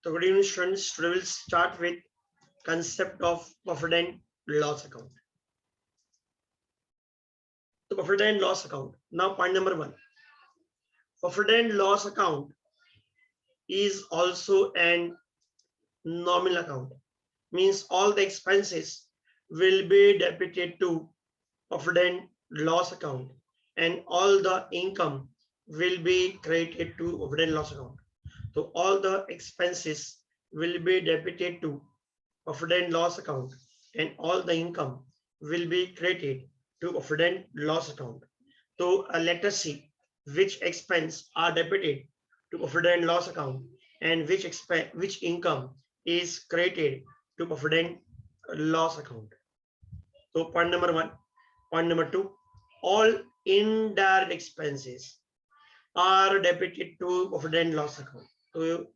So good evening students. Today we'll start with concept of profit and loss account. The profit and loss account. Now point number one. Profit and loss account is also an nominal account. Means all the expenses will be debited to profit and loss account and all the income will be credited to profit and loss account. So all the expenses will be debited to profit and loss account and all the income will be credited to profit and loss account. So let us see which expense are debited to profit and loss account and which income is credited to profit and loss account. So point number one. Point number two, all indirect expenses are debited to profit and loss account. So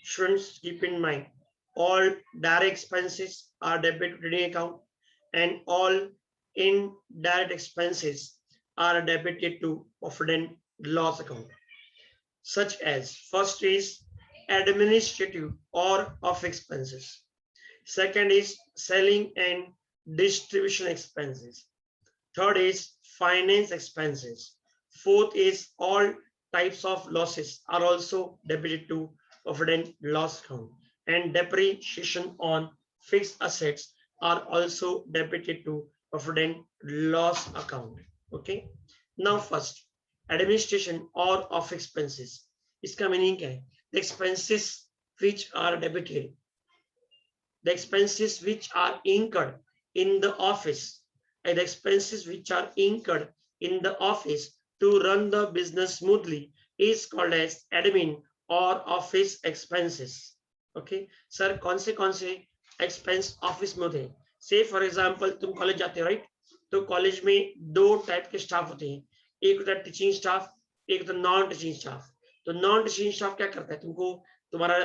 students keep in mind, all direct expenses are debited to the account and all indirect expenses are debited to profit and loss account. Such as first is administrative or of expenses. Second is selling and distribution expenses. Third is finance expenses. Fourth is all types of losses are also debited to profit and loss account. And depreciation on fixed assets are also debited to profit and loss account. Okay. Now first, administration or of expenses. इसका meaning क्या है? The expenses which are debited, the expenses which are incurred in the office, and the expenses which are incurred in the office to run the business smoothly is called as admin or office expenses. Okay, sir, कौन से expense office में होते हैं? Say for example, तुम college जाते हो, right? तो college में दो टाइप के स्टाफ होते हैं, एक होता है टीचिंग स्टाफ, एक होता है नॉन टीचिंग स्टाफ. तो नॉन टीचिंग स्टाफ क्या करता है? तुमको तुम्हारा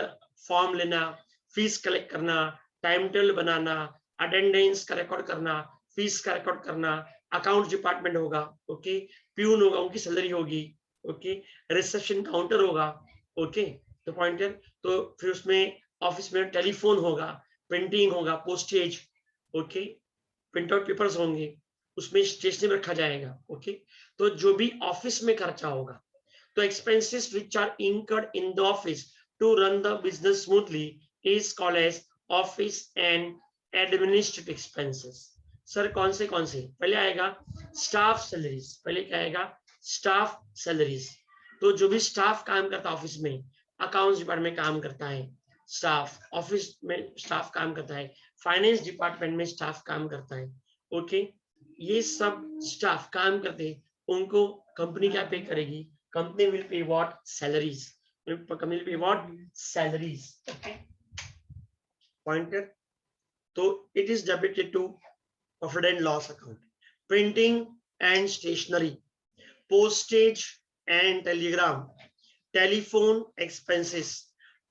फॉर्म लेना, फीस कलेक्ट करना, टाइम टेबल बनाना, अटेंडेंस का रिकॉर्ड करना, फीस का रिकॉर्ड करना, अकाउंट डिपार्टमेंट होगा, ओके, प्यून होगा, उनकी सैलरी होगी, ओके, रिसेप्शन काउंटर होगा, ओके. तो पॉइंटर, तो फिर उसमें ऑफिस में टेलीफोन होगा, प्रिंटिंग होगा, postage, okay, print out papers होंगे, उसमें स्टेशनरी रखा जाएगा, ओके. तो जो भी ऑफिस में खर्चा होगा, तो expenses which are incurred in the office to run the business smoothly is called as office and administrative expenses. Sir कौन से पहले आएगा स्टाफ सैलरीज. पहले क्या आएगा? Staff salaries. तो जो भी स्टाफ काम करता है ऑफिस में, अकाउंट्स डिपार्टमेंट में काम करता है स्टाफ, ऑफिस में स्टाफ काम करता है, फाइनेंस डिपार्टमेंट में स्टाफ काम करता है, ओके, ये सब स्टाफ काम करते हैं, उनको कंपनी क्या पे करेगी? Company will pay what? Salaries. Company will pay what? Salaries. Pointer. तो it is debited to profit and loss account. Printing and stationery, postage and telegram, telephone expenses,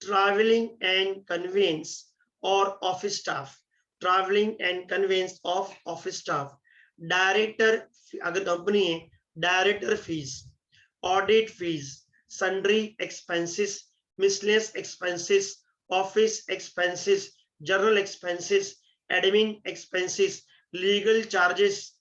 traveling and conveyance or office staff, traveling and conveyance of office staff, director, अगर company है, director fees, audit fees, sundry expenses, miscellaneous expenses, office expenses, general expenses, admin expenses, legal charges,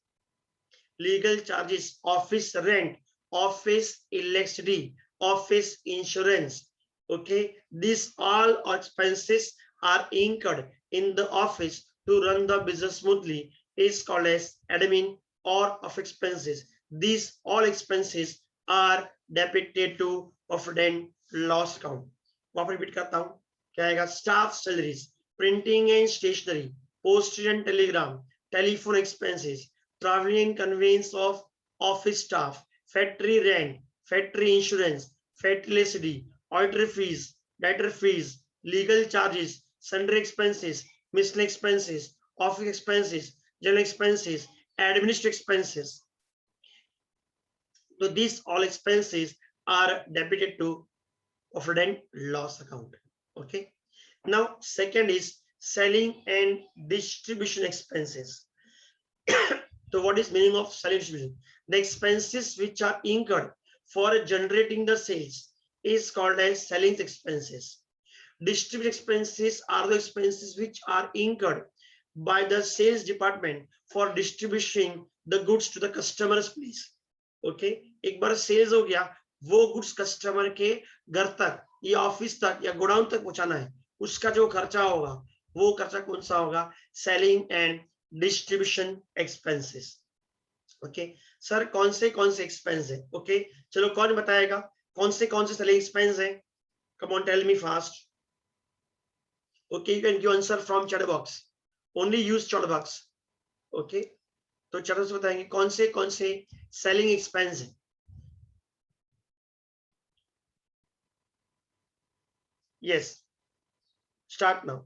office rent, office electricity, office insurance, okay. These all expenses are incurred in the office to run the business smoothly is called as admin or of expenses. These all expenses are debited to profit and loss account. वापस repeat करता हूं, क्या आएगा? Staff salaries, printing and stationery, postage and telegram, telephone expenses, traveling and conveyance of office staff, factory rent, factory insurance, factory electricity, auditor fees, debtor fees, legal charges, sundry expenses, miscellaneous expenses, office expenses, general expenses, administrative expenses. So these all expenses are debited to profit and loss account. Okay. Now second is selling and distribution expenses. So what is meaning of selling distribution? The expenses which are incurred for generating the sales is called as selling expenses. Distribution expenses are the expenses which are incurred by the sales department for distributing the goods to the customer's place. Okay, एक बार sales हो गया, वो goods customer के घर तक या office तक या गोडाउन तक पहुंचाना है, उसका जो खर्चा होगा वो खर्चा कौन सा होगा? Selling and distribution expenses. Okay sir, कौन से एक्सपेंस है? ओके चलो, कौन बताएगा कौन से सेलिंग एक्सपेंस है? Come on, tell me fast. Okay, you can give answer from chat box. Only use chat box. Okay, तो चैट बॉक्स बताएंगे कौन से सेलिंग एक्सपेंस है. Yes, start now.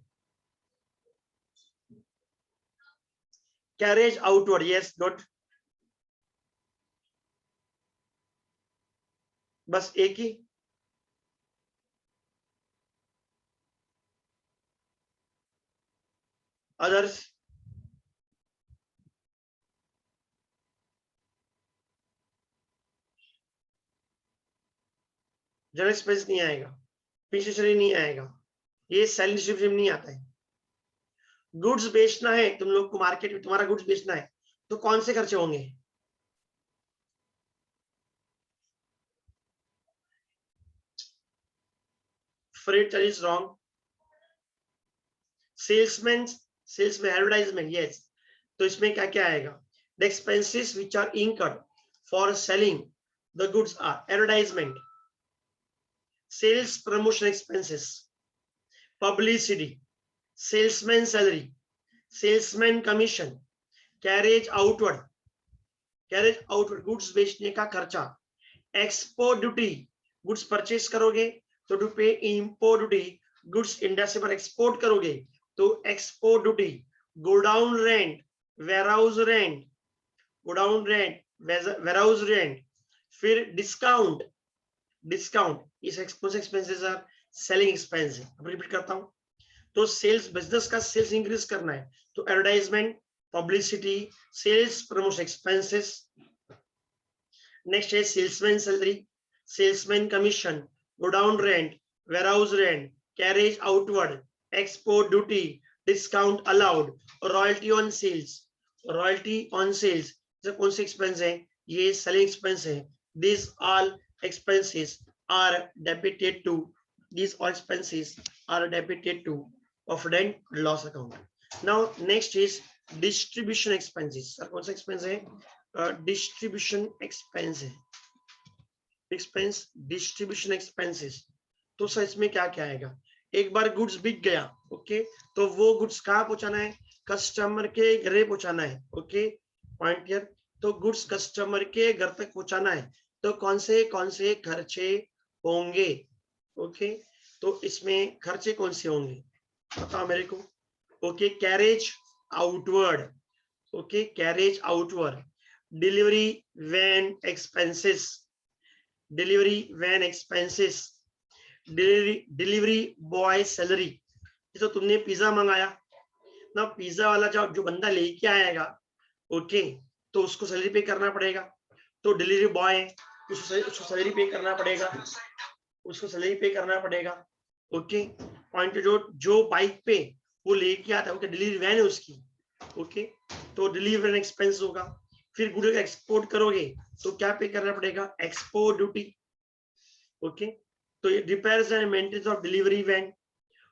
Carriage outward, yes, note. बस एक ही. Others? General expense नहीं आएगा, पिछले नहीं आएगा, ये सेलिंग डिस्ट्रीब्यूशन नहीं आता है. गुड्स बेचना है तुम लोग को, मार्केट में तुम्हारा गुड्स बेचना है, तो कौन से खर्चे होंगे? Freight charges wrong. Salesman, sales में एडवर्टाइजमेंट, यस. तो इसमें क्या क्या आएगा? The expenses which are incurred for selling the goods are advertisement, sales promotion expenses, publicity, salesman salary, salesman commission, carriage outward, goods बेचने का खर्चा, एक्सपोर्ट ड्यूटी, गुड्स परचेस करोगे तो टू पे इंपोर्ट ड्यूटी, गुड्स इंडिया से पर export करोगे तो export duty, godown rent, warehouse rent, godown rent, warehouse rent, फिर डिस्काउंट. इस एक्सपेंसेस आर सेलिंग एक्सपेंस है. अब रिपीट करता हूं. तो सेल्स, बिजनेस का सेल्स इंक्रीज करना है तो advertisement, publicity, sales promotion expenses. Next है salesman salary, salesman commission, godown rent, warehouse rent, carriage outward, export duty, discount allowed, royalty on sales. Royalty on sales कौन से एक्सपेंस है? ये selling expense है. This all expenses are debited to, these all expenses are debited to profit and loss account. Now next is distribution expenses. Sir कौन सा expense है? Distribution expense है. Expense distribution expenses. तो sir इसमें क्या क्या आएगा? एक बार गुड्स बिक गया, ओके, तो वो गुड्स कहाँ पहुंचाना है? कस्टमर के घरे पहुंचाना है. Okay, point clear. तो गुड्स कस्टमर के घर तक पहुंचाना है तो कौन से खर्चे होंगे? ओके, तो इसमें खर्चे कौन से होंगे बताओ मेरे को. Okay, carriage outward. Okay, carriage outward, delivery van expenses, delivery van expenses, delivery boy salary. तो तुमने पिज्जा मंगाया ना, पिज्जा वाला जो बंदा लेके आएगा, ओके, तो उसको सैलरी पे करना पड़ेगा. तो डिलीवरी बॉय, उसको सैलरी पे करना पड़ेगा, उसको सैलरी पे करना पड़ेगा. Okay, point. जो बाइक पे वो लेके आता है, ओके, डिलीवरी वैन है उसकी. ओके, तो डिलीवरी वैन एक्सपेंस होगा. फिर गुड्स का एक्सपोर्ट करोगे तो क्या पे करना पड़ेगा? Export duty. ओके, तो ये repairs and maintenance of delivery van,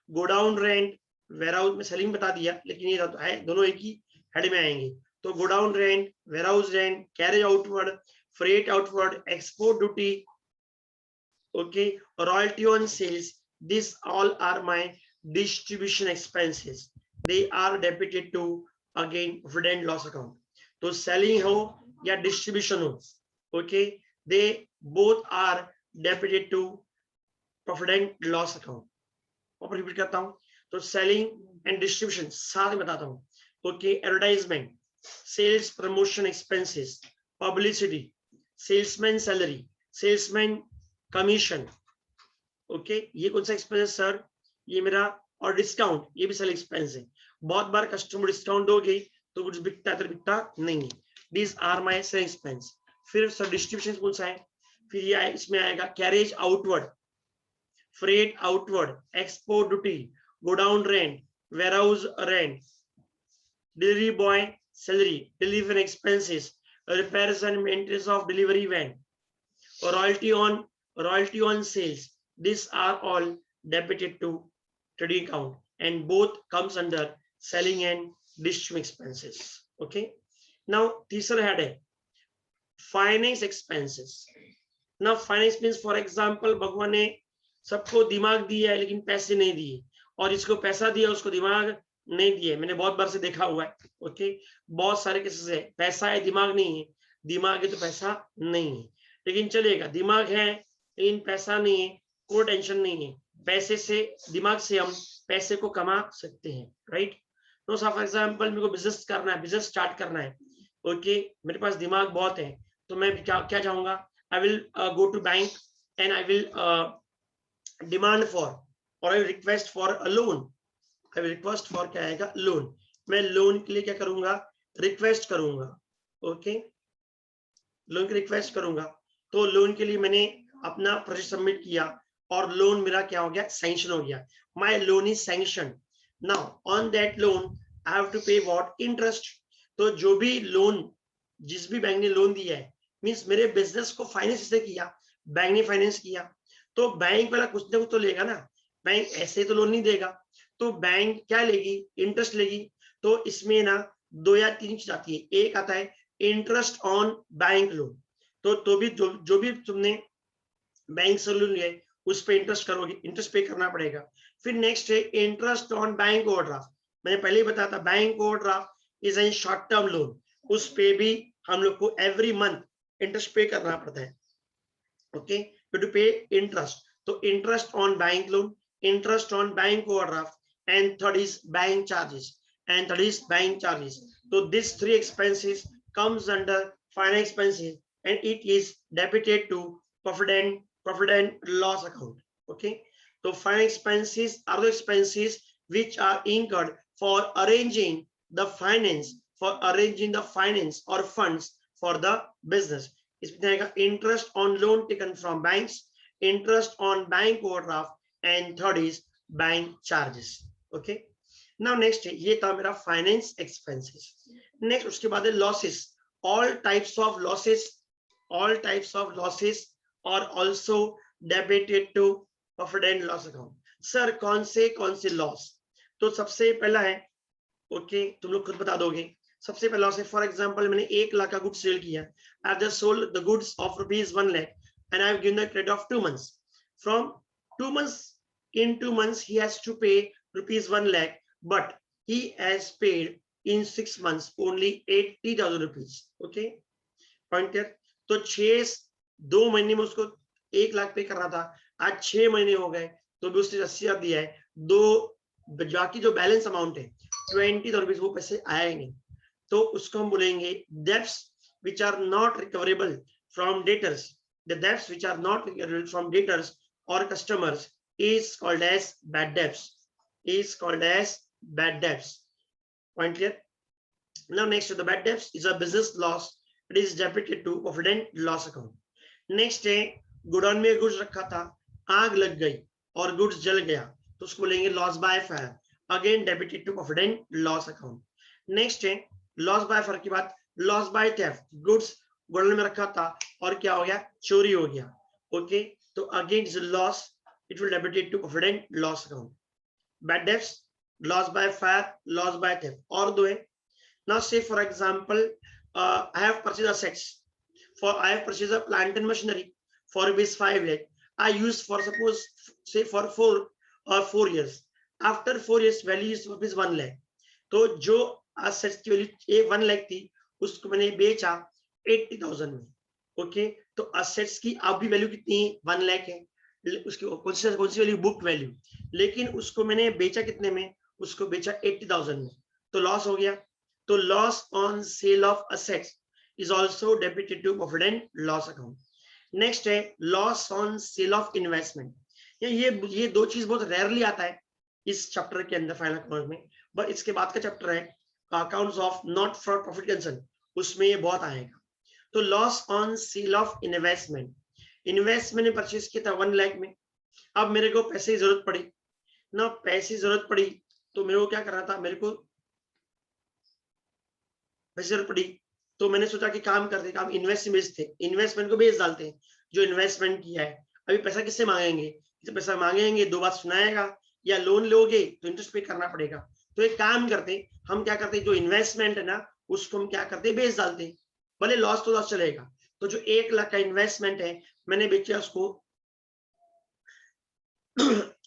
godown rent, warehouse में सेलिंग बता दिया, लेकिन ये है दोनों एक ही हेड में आएंगे. तो godown rent, warehouse rent, carriage outward, freight outward, export duty, okay, royalty on sales, these all are my distribution expenses. They are debited to, again, profit and loss account. तो selling हो या distribution हो, okay, they both are debited to profit and loss account. और repeat करता हूँ. तो selling and distribution साथ में बताता हूँ. okay, advertisement, sales promotion expenses, publicity, salesman salary, salesman commission. Okay, ये कौन सा एक्सपेंस है सर? ये मेरा. और डिस्काउंट, ये भी सेल एक्सपेंस है. बहुत बार कस्टमर डिस्काउंट दोगे तो कुछ बिकता है तो बिकता नहीं है. This are my sale expense. फिर सर डिस्ट्रीब्यूशन कौन सा है? फिर ये इसमें आएगा carriage outward, freight outward, export duty, go down rent, warehouse rent, delivery boy salary, delivery expenses, repairs and maintenance of delivery van, royalty on sales. These are all debited to trading account, and both comes under selling and distribution expenses. Okay. Now तीसरा head है finance expenses. Now finance means, for example, भगवान ने सबको दिमाग दिया है लेकिन पैसे नहीं दिए, और इसको पैसा दिया उसको दिमाग नहीं दिए. मैंने बहुत बार से देखा हुआ है. ओके, बहुत सारे केसेस है, पैसा है दिमाग नहीं है, दिमाग है तो पैसा नहीं है. लेकिन चलेगा, दिमाग है लेकिन पैसा नहीं है, कोई टेंशन नहीं है. पैसे से, दिमाग से हम पैसे को कमा सकते हैं. राइट. तो फॉर एग्जाम्पल मेरे को बिजनेस करना है, बिजनेस स्टार्ट करना है. ओके, मेरे पास दिमाग बहुत है, तो मैं क्या क्या चाहूंगा, I will go to bank and I will demand for, or I will request for a loan. I will request for क्या आएगा, loan. मैं लोन के लिए क्या करूंगा, रिक्वेस्ट करूंगा. ओके, लोन की रिक्वेस्ट करूंगा. तो लोन के लिए मैंने अपना प्रोजेक्ट सबमिट किया और लोन मेरा क्या हो गया, सैंक्शन हो गया. My loan is sanction. Now on that loan I have to pay what, interest. तो जो भी लोन, जिस भी बैंक ने लोन दिया है, मीन्स मेरे बिजनेस को फाइनेंस से किया, बैंक ने फाइनेंस किया, तो बैंक वाला कुछ ना कुछ तो लेगा ना. बैंक ऐसे तो लोन नहीं देगा, तो बैंक क्या लेगी, इंटरेस्ट लेगी. तो इसमें ना 2 या 3 चीज आती है. एक आता है इंटरेस्ट ऑन बैंक लोन. तो भी जो भी तुमने बैंक से लोन लिया है उस पे इंटरेस्ट करोगे, इंटरेस्ट पे करना पड़ेगा. फिर नेक्स्ट है इंटरेस्ट ऑन बैंक ओवरड्राफ्ट. मैंने पहले ही बताया था, bank overdraft is an short term loan. उस पे भी हम लोग को एवरी मंथ इंटरेस्ट पे करना पड़ता है. ओके, टू पे इंटरेस्ट. तो interest on bank loan, interest on bank overdraft, and third is bank charges. तो this 3 expenses comes under finance expenses and it is debited to profit and loss account. Okay, so finance expenses are the expenses which are incurred for arranging the finance or funds for the business. इसमें आएगा interest on loan taken from banks, interest on bank overdraft, and third is bank charges. Okay, now next ये था मेरा finance expenses. Next उसके बाद है losses. All types of losses are also debited to profit and loss account. Sir कौन से loss? तो सबसे पहला है, ओके, तुम लोग खुद बता दोगे. सबसे पहला लॉस है, फॉर एग्जांपल मैंने 1 लाख का गुड्स सेल किया. I have just sold the goods of ₹1 lakh and I have given the credit of 2 months. From 2 months, in 2 months he has to pay ₹1 lakh, but he has paid in 6 months only 80,000 rupees. Okay, point here. तो 2 महीने में उसको 1 लाख पे करना था, आज 6 महीने हो गए तो भी उसने 80,000 दिया है. बाकी जो बैलेंस अमाउंट है 20,000 रुपीज, वो पैसे आए नहीं. तो उसको हम बोलेंगे debts which are not recoverable from debtors. The debts which are not recoverable from debtors or customers is called as bad debts. Point clear? Now next, the bad debts is a business loss. It is debited to profit and loss account. Next है, godown में goods रखा था, आग लग गई और goods जल गया, तो उसको बोलेंगे loss by fire. Again debited to profit and loss account. Next है लॉस बाय फायर के बाद loss by theft. Goods godown में रखा था और क्या हो गया, चोरी हो गया. ओके, तो again is loss, it will debited to profit and loss account. Bad debts, loss by fire, loss by theft. और दो है. Now say for example, I have purchased assets. I have purchased a plant and machinery for ₹5 lakh. I use for suppose say for 4 years. After 4 years value is ₹1 lakh. तो जो assets की value 1 lakh थी उसको मैंने बेचा 80,000 में. Okay, तो assets की अभी वैल्यू कितनी, 1 लाख है. उसकी कौन सी वैल्यू, बुक वैल्यू. लेकिन उसको मैंने बेचा कितने में, उसको बेचा 80,000 में, तो लॉस हो गया. तो loss on sale of assets is also debited to profit and loss account. Next है loss on sale of investment. ये 2 चीज बहुत रेयरली आता है इस चैप्टर के अंदर फाइनल अकाउंट में, बट इसके बाद का चैप्टर है accounts of not for profit concern, उसमें ये बहुत आएगा. तो loss on sale of investment ने परचेज किया था 1 लाख में, अब मेरे को पैसे की जरूरत पड़ी ना, पैसे की जरूरत पड़ी तो मेरे को क्या करना था, मेरे को पैसे की जरूरत पड़ी तो मैंने सोचा कि काम करते, काम इन्वेस्टमेंट थे, इन्वेस्टमेंट को बेच डालते हैं, जो इन्वेस्टमेंट किया है। अभी पैसा किससे मांगेंगे, किसी पैसा मांगेंगे, दो बात सुनाएगा, या लोन लोगे तो इंटरेस्ट पे करना पड़ेगा। तो एक काम करते, हम क्या करते, जो इन्वेस्टमेंट है ना उसको हम क्या करते, बेच डालते, भले लॉस तो लॉस चलेगा। तो जो 1 लाख का इन्वेस्टमेंट है मैंने बेचा उसको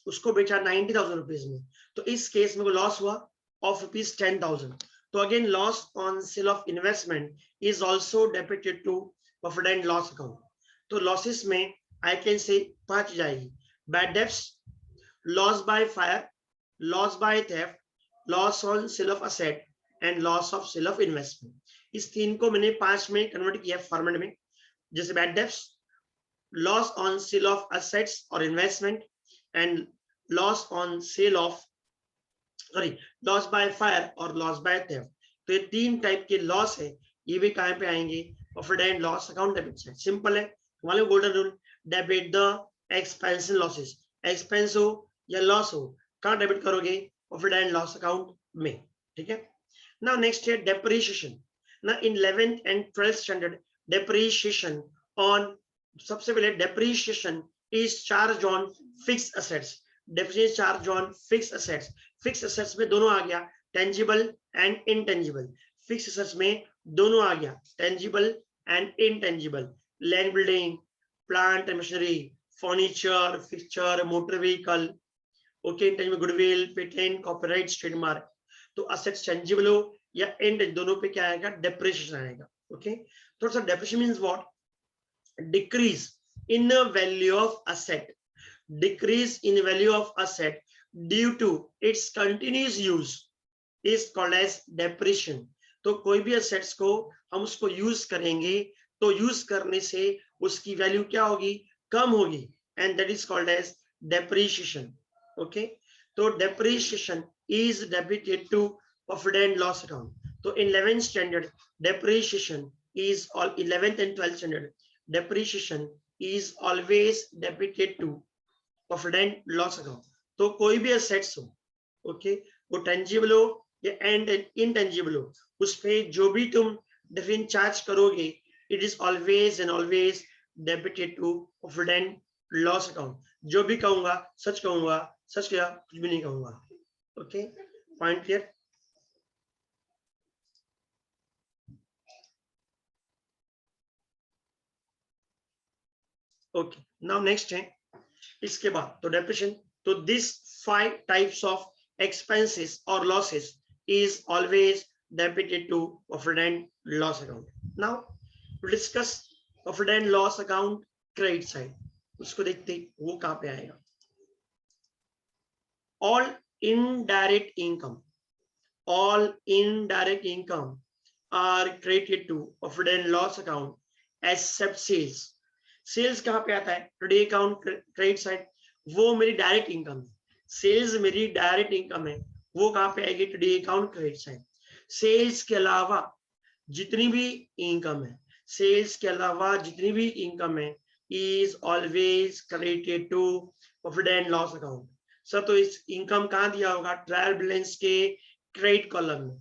उसको बेचा 90,000 रुपीज में, तो इस केस में लॉस हुआ ऑफ रुपीज 10,000। तो again loss on sale of investment is also debited to profit and loss account. तो लॉसेस में आई कैन से 5 जाएगी, bad debts, loss by fire, loss by theft, loss on sale of asset and loss of sale of investment. इस 3 को मैंने 5 में convert किया format में। जैसे bad debts, loss on sale of assets और investment, and loss on sale of sorry loss by fire और loss by theft. तो ये 3 टाइप के लॉस है, ये भी कहां पे आएंगे, profit and loss account debit side. Simple है, हमारे golden rule, debit the expense and losses, expense हो या लॉस हो कहां डेबिट करोगे, प्रॉफिट एंड लॉस अकाउंट में, ठीक है। नाउ नेक्स्ट है डेप्रिसिएशन। ना इन 11th and 12th standard depreciation on, सबसे पहले depreciation is charge on fixed assets, depreciation charge on fixed assets. Fixed assets में दोनों आ गया, tangible and intangible. Fixed assets में दोनों आ गया, tangible and intangible, land building, plant and machinery, furniture, fixture, motor vehicle, okay, intangible goodwill, patent, copyright, trademark. तो assets tangible हो या intangible, दोनों पे क्या आएगा, डेप्रिसिएशन आएगा, ओके। थोड़ा सा depreciation means what, decrease in the value of asset, decrease in value of asset due to its continuous use is called as depreciation। तो कोई भी assets को हम उसको यूज करेंगे तो यूज करने से उसकी वैल्यू क्या होगी, कम होगी, and that is called as depreciation, okay। तो depreciation is debited to profit and loss account। तो in 11th standard depreciation is all 11th and 12th standard depreciation is always debited to profit and loss account. तो कोई भी assets हो, okay, वो tangible हो या and intangible हो, उस पे जो भी तुम डिफरेंट चार्ज करोगे, it is always and always debited to profit and loss account. जो भी कहूंगा सच कहूंगा, सच क्या कुछ भी नहीं कहूंगा, okay, point clear. Okay, now next है इसके बाद तो डेप्रिसिएशन। तो दिस 5 टाइप्स ऑफ एक्सपेंसेस और losses is always debited to profit and loss account. Now we discuss profit and loss account credit side, उसको देखते वो कहां पे आएगा। All indirect income, all indirect income are credited to profit and loss account except sales। Sales कहां पे आता है, टुडे अकाउंट क्रेडिट साइड, वो मेरी डायरेक्ट इनकम है, सेल्स मेरी डायरेक्ट इनकम है, वो कहां पे आएगी, today account credit side. Sales के अलावा जितनी भी इनकम है, सेल्स के अलावा जितनी भी इनकम है is always credited to profit and loss account. Sir तो इस इनकम कहां दिया होगा, ट्रायल बैलेंस के क्रेडिट कॉलम में।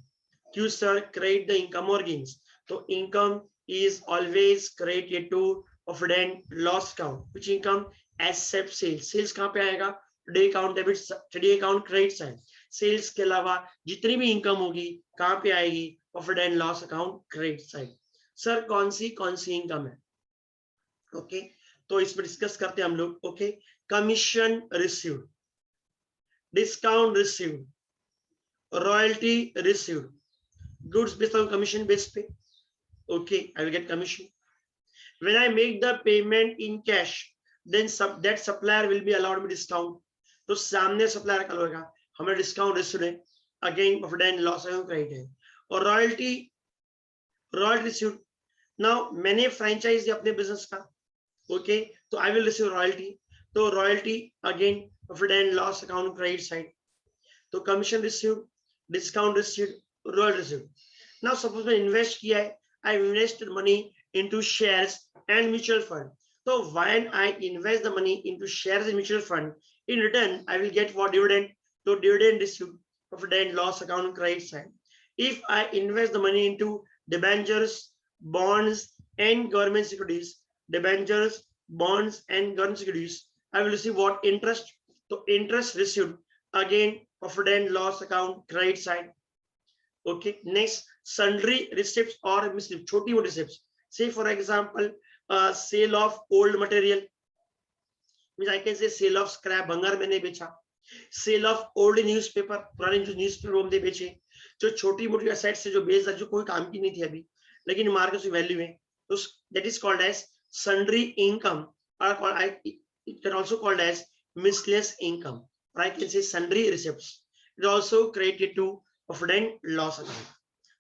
क्यों सर, क्रेडिट द इनकम और गेन्स। तो income is always credited to profit and loss account, which income except sales. Sales कहां पे आएगा, today account debit, today account credit side. Sales के अलावा जितनी भी इनकम होगी कहां पे आएगी, profit and loss account credit side. Sir कौन सी इनकम है, ओके, तो इसमें डिस्कस करते हैं हम लोग, okay. Commission received, discount received, royalty received, goods based on commission based pay, okay, I will get commission. When I make the payment in cash, then that supplier will be allowed me discount। तो सामने supplier का होगा हमें discount received है, again profit and loss credit है। और royalty received, now मैंने franchise अपने बिजनेस का, ओके, तो आई विल रिसीव रॉयल्टी, तो royalty again profit and loss account credit side. तो commission received, discount received, royalty received. Now suppose मैं invest किया है, I invested money into shares and mutual fund, So when I invest the money into shares in mutual fund, in return, I will get what dividend? So dividend received, profit and loss account credit side. If I invest the money into debentures, bonds, and government securities, debentures, bonds, and government securities, I will receive what interest? So interest received, again profit and loss account credit side. Okay, next sundry receipts or miscellaneous छोटी मोटी receipts. Say for example, sale of old material, means I can say sale of scrap, भंगार मैंने बेचा. Cell of old newspaper, पुराने जो newspaper हमने बेचे. जो छोटी मोटी असेट्स है जो बेच जो कोई काम की नहीं थी अभी लेकिन मार्केट में वैल्यू है, तो that is called as sundry income, और it can also called as miscellaneous income, और I can say sundry receipts. It also created to profit and loss account.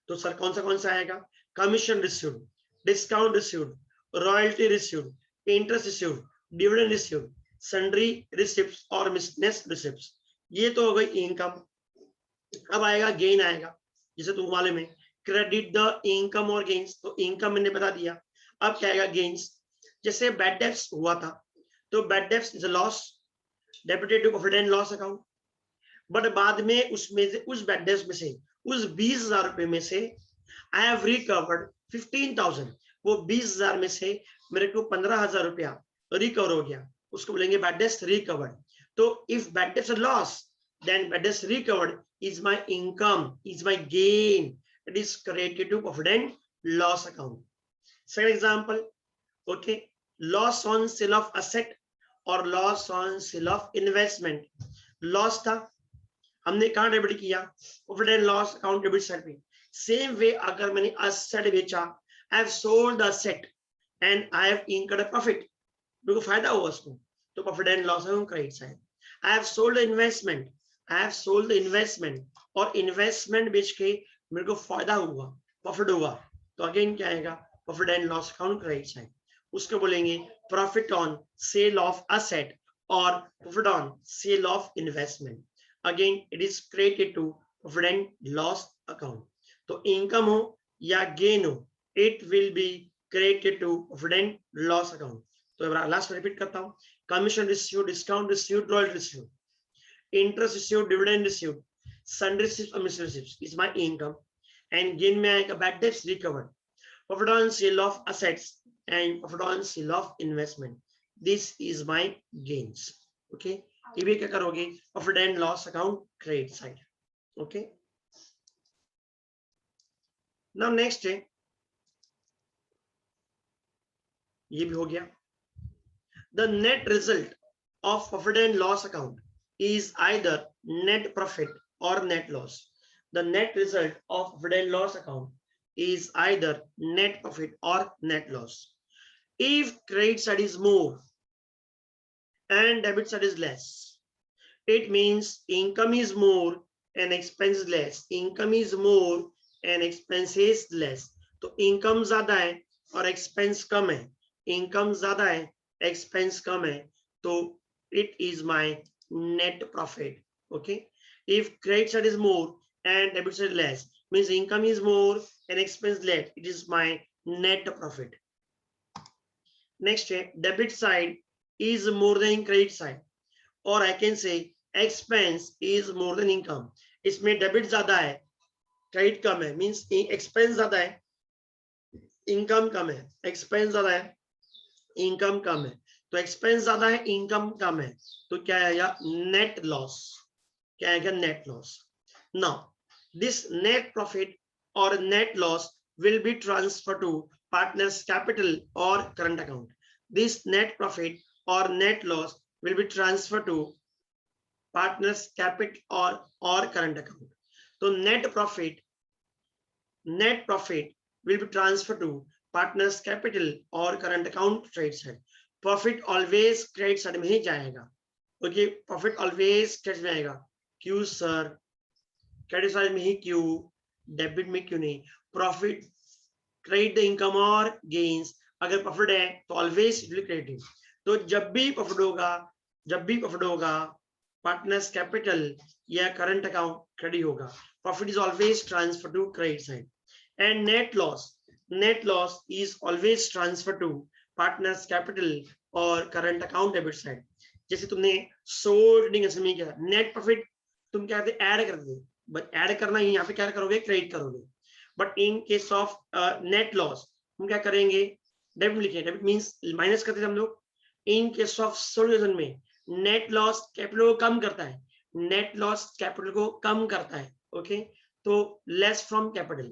तो सर कौन सा आएगा? Commission received, discount received, royalty received, interest received, dividend received, sundry receipts और miscellaneous receipts. ये तो हो गई इनकम. अब आएगा गेन आएगा, जैसे तुम मालूम है क्रेडिट द इनकम और गेन्स, तो इनकम मैंने बता दिया. अब क्या आएगा? गेन्स. जैसे बैड डेब्ट्स हुआ था, तो bad debts is a loss, debited to profit and loss account. But बाद में उसमें से उस बैड डेब्ट्स में से उस 20,000 रुपए में से आई हैव रिकवर्ड 15,000. वो 20,000 में से मेरे को 15,000 रुपया रिकवर हो गया, उसको बोलेंगे बैड डेब्ट्स रिकवर्ड. तो if bad debts are loss, then that is recovered is my income, is my gain. It is credited to profit and loss account. Second example, okay, loss on sale of asset or loss on sale of investment. Loss था, हमने कहाँ debit किया? Profit and loss account debit side पे. Same way अगर मैंने asset बेचा, I have sold the asset and I have incurred a profit, मेरे को फायदा हुआ उसको, तो profit and loss account credit side. I have sold the investment, I have sold the investment, और इन्वेस्टमेंट बेच के मेरे को फायदा हुआ, प्रॉफिट हुआ, तो अगेन क्या आएगा? Profit and loss account credit side. उसको बोलेंगे profit on sale of asset और profit on sale of investment. Again it is credited to profit and loss account. तो इनकम हो या गेन हो, it will be credited to profit and loss account. तो last repeat करता हूँ. Commission received, discount received, royalty received, interest received, dividend received, sundry receipts or miscellaneous receipts is my income, and gain में आएगा bad debts recovered, profit on sale of assets and profit on sale of investment. This is my gains. Okay, ये भी क्या करोगे? Profit and loss account credit side. Okay. Now next है, ये भी हो गया. The net result of profit and loss account is either net profit or net loss. The net result of profit and loss account is either net profit or net loss. If credit side is more and debit side is less, it means income is more and expense is less. Income is more and expense is less. तो income ज्यादा है और expense कम है. Income ज्यादा है, expense कम है, तो it is my net profit. Okay, if credit side is more and debit side less, means income is more and expense less, it is my net profit. Next, debit side is more than credit side, or I can say expense is more than income. इसमें debit ज्यादा है, credit कम है, means expense ज्यादा है, income कम है. expense ज्यादा है, income कम है, तो एक्सपेंस ज्यादा है, इनकम कम है, तो क्या आएगा? Net loss. क्या आएगा? Net loss. Now this net profit और net loss will be transfer to partners capital और current account. This net profit और net loss will be transfer to partners capital और करंट अकाउंट. तो net profit will be transfer to partners capital और current account trade side. Profit always credit side में ही जाएगा. Okay, profit always credit में आएगा. क्यों सर? क्रेडिट साइड में ही क्यों, डेबिट में क्यों नहीं? प्रॉफिट क्रेडिट द इनकम और गेन्स. अगर प्रॉफिट है तो ऑलवेज इट विल क्रेडिट. तो जब भी प्रॉफिट होगा पार्टनर्स कैपिटल या करंट अकाउंट क्रेडिट होगा. Profit is always transfer to credit side. And net loss is always transferred to partners capital और करंट अकाउंट डेबिट साइड। जैसे तुमने 100 ट्रेडिंग में किया, नेट प्रॉफिट तुम क्या करते ऐड कर दे, बट ऐड करना ही यहाँ पे क्या करोगे, क्रेडिट करोगे। But in case of net loss हम क्या करेंगे, डेबिट लिखे, डेबिट मींस माइनस करते थे हम लोग। इन केस ऑफ सोल्यूशन में नेट लॉस कैपिटल को कम करता है, नेट लॉस कैपिटल को कम करता है। ओके, तो less from capital.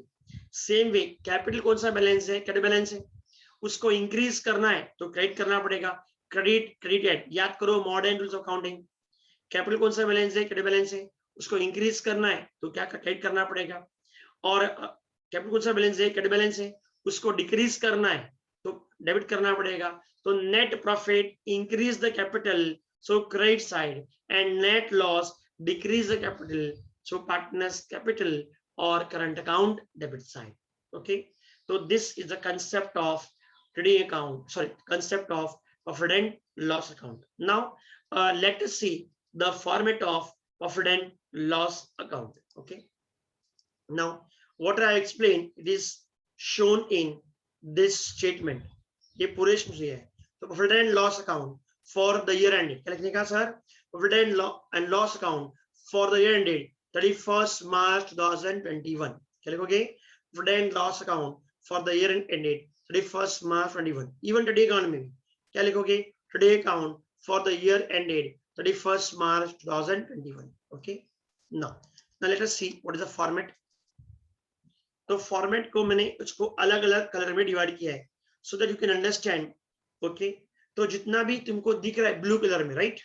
Same way capital कौन सा बैलेंस है, क्रेडिट बैलेंस है, उसको इंक्रीज करना है तो क्रेडिट करना पड़ेगा, क्रेडिट क्रेडिटेड। याद करो modern rules of accounting, capital कौन सा बैलेंस है, क्रेडिट बैलेंस है, उसको इंक्रीज करना है तो क्या क्रेडिट करना पड़ेगा। और कैपिटल कौन सा बैलेंस है, क्रेडिट बैलेंस है, उसको डिक्रीज करना है तो डेबिट करना पड़ेगा। तो net profit increase the capital, so credit side, and net loss decrease the capital, so partners capital और current account debit side. Okay, so this is the concept of trading account, sorry, concept of profit and loss account. Now let us see the format of profit and loss account. Okay, now what I explained, it is shown in this statement. ये पूरे इसमें है। तो profit and loss account for the year ended क्या लिखने का sir, profit and loss account for the year ended 31st March 2021 क्या लिखोगे, profit and loss account for the year ended 31st March 21। even today account में क्या लिखोगे, today account for the year ended 31st March 2021। okay, now let us see what is the format। तो format को मैंने उसको अलग अलग colour में डिवाइड किया है so that you can understand. Okay, तो जितना भी तुमको दिख रहा है ब्लू कलर में, राइट,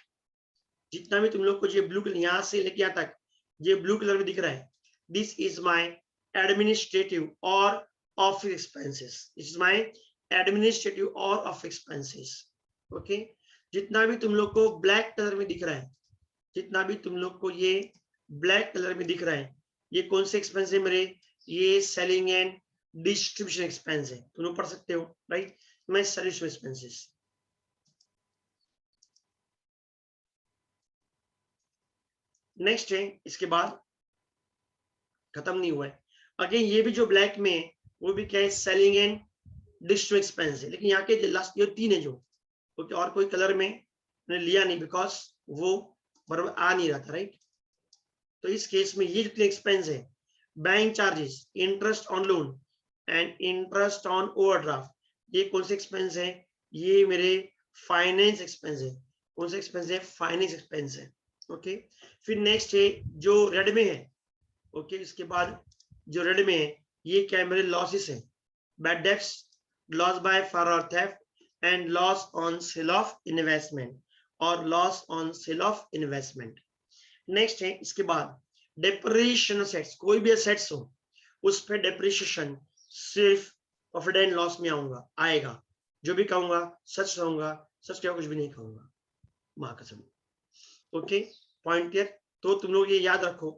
जितना भी तुम लोग को ये ब्लू कलर यहाँ से लेके यहाँ तक ये ब्लू कलर में दिख रहा है, दिस इज माय एडमिनिस्ट्रेटिव और of expenses, this is my administrative और ऑफ एक्सपेंसेस। ओके, जितना भी तुम लोग को ब्लैक कलर में दिख रहा है, जितना भी तुम लोग को ये ब्लैक कलर में दिख रहा है, ये कौन से एक्सपेंस है मेरे, ये सेलिंग एंड डिस्ट्रीब्यूशन एक्सपेंस है, तुम लोग पढ़ सकते हो, राइट। मैं सेलिंग एक्सपेंसेस, नेक्स्ट है, इसके बाद खत्म नहीं हुआ है, अगेन ये भी जो ब्लैक में है वो भी क्या है, सेलिंग एंड डिस्ट्रीब्यूशन एक्सपेंस है। लेकिन यहाँ के लास्ट ये तीन है जो, क्योंकि और कोई कलर में मैंने लिया नहीं बिकॉज वो बराबर आ नहीं रहा था, राइट। तो इस केस में ये जितने एक्सपेंस है, bank charges, interest on loan and interest on overdraft, ये कौन से एक्सपेंस है, ये मेरे फाइनेंस एक्सपेंस है। कौन से एक्सपेंस है, फाइनेंस एक्सपेंस है। ओके, फिर नेक्स्ट है जो रेड में है, ओके, इसके बाद जो रेड में है ये क्या है, मेरे लॉसेस है, bad debts, loss by fire और theft and loss on sale of investment और loss on sale of investment. Next है इसके बाद डेप्रिसिएशन असेट्स, कोई भी असेट्स हो उस पर डेप्रिसिएशन सिर्फ प्रॉफिट एंड लॉस में आएगा। जो भी कहूंगा सच कहूंगा, सच क्या कुछ भी नहीं कहूंगा, मां कसम। Okay, point clear. तो तुम लोग ये याद रखो,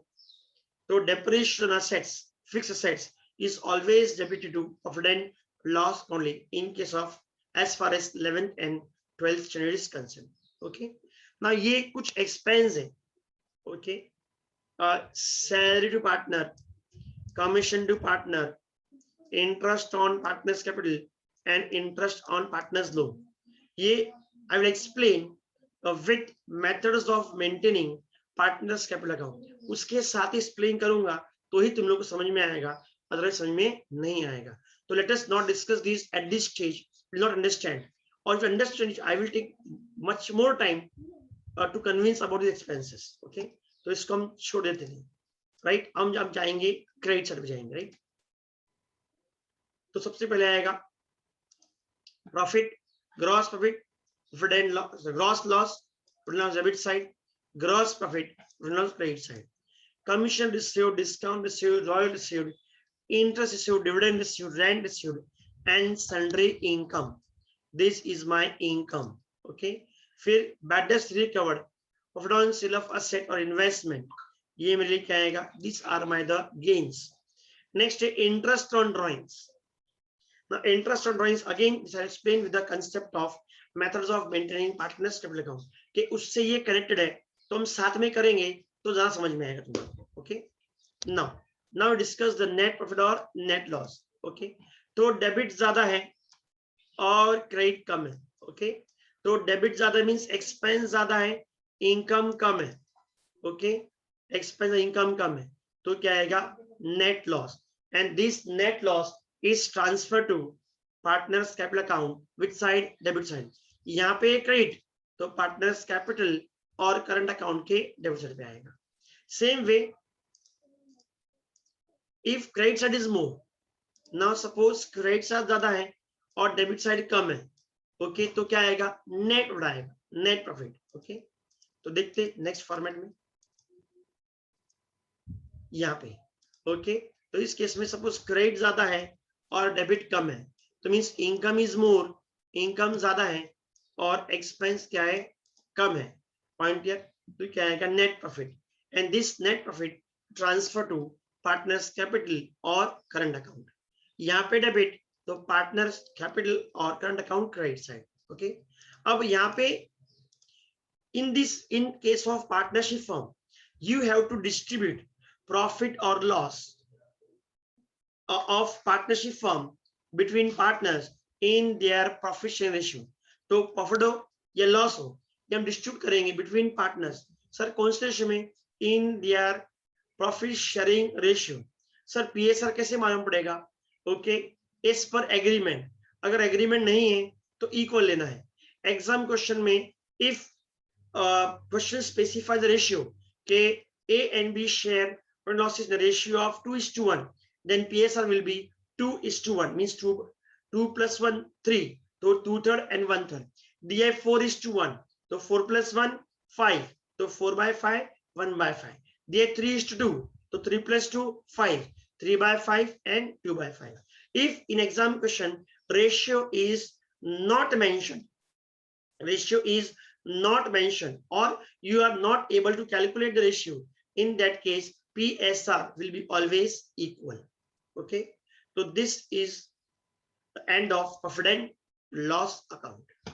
तो depreciation assets, fixed assets is always debited to profit and loss only in case of as far as 11th and 12th standard is concerned। Okay, ना ये कुछ एक्सपेंस है, okay, salary to partner, commission to partner, interest on partners capital and interest on partners loan, ये I will explain with methods of maintaining partners capital account, उसके साथ ही explain करूंगा तो ही तुम लोग को समझ में आएगा, अदरवाइज समझ में नहीं आएगा। तो let us not discuss this at this stage, will not understand, or if you understand I will take much more time to convince about the expenses। okay, तो इसको हम छोड़ देते हैं, राइट। हम जब जाएंगे क्रेडिट साइड पे जाएंगे, राइट। तो सबसे पहले आएगा profit, gross profit, profit and loss, gross loss, debit side, gross profit, credit side, commission received, discount received, royal received, interest received, dividend received, rent received and sundry income, this is my income. Okay, फिर bad debts recovered, profit on sale of asset और investment, ये मेरे लिए क्या आएगा, this are my the gains. Next है interest on drawings. Now interest on drawings again this I explain with the concept of methods of maintaining partners capital account, कि उससे ये कनेक्टेड है तो हम साथ में करेंगे तो ज्यादा समझ में आएगा तुमको। Okay, now discuss the net profit और नेट लॉस। ओके, तो डेबिट ज्यादा है और क्रेडिट कम है। ओके, तो डेबिट ज्यादा मीन्स एक्सपेंस ज्यादा है, इनकम कम है। ओके, एक्सपेंस इनकम कम है, तो क्या आएगा? Net loss. And this net loss is transfer to partners capital account which side? Debit side. यहाँ पे क्रेडिट, तो पार्टनर्स कैपिटल और करंट अकाउंट के डेबिट साइड पे आएगा। Same way if credit side is more, now suppose credit side ज्यादा है और डेबिट साइड कम है। ओके, तो क्या आएगा? नेट उड़ाएगा, नेट प्रॉफिट। ओके, तो देखते नेक्स्ट फॉर्मेट में यहाँ पे। ओके, तो इस केस में सपोज क्रेडिट ज्यादा है और डेबिट कम है, तो means income is more, income ज्यादा है और एक्सपेंस क्या है? कम है। Point clear? तो क्या आएगा? Net profit. And this net profit transfer to partners capital और करंट अकाउंट। यहाँ पे डेबिट, तो पार्टनर्स कैपिटल और current account credit side. Okay, अब यहाँ पे in case of partnership firm, you have to distribute profit or loss of partnership firm between partners in their profit share ratio. तो profit हो या loss हो, ये हम डिस्ट्रीब्यूट करेंगे बिटवीन पार्टनर्स। सर कौन से रेशियो में? In their profit sharing ratio. Sir PSR कैसे मालूम पड़ेगा? Okay, as per agreement. अगर एग्रीमेंट नहीं है तो इक्वल लेना है। एग्जाम क्वेश्चन में if question specifies the ratio okay, A and B share when losses in the ratio of 2:1, then PSR will be 2:1, means 2 plus 1 3, so 2/3 and 1/3. दिया 4:1, तो 4 plus 1 5, तो 4/5 1/5. दिया 3:2, तो 3 plus 2 5, 3/5 and 2/5. If in exam question ratio is not mentioned, ratio is not mentioned, or you are not able to calculate the ratio, in that case PSR will be always equal. Okay, so this is the end of profit and loss account.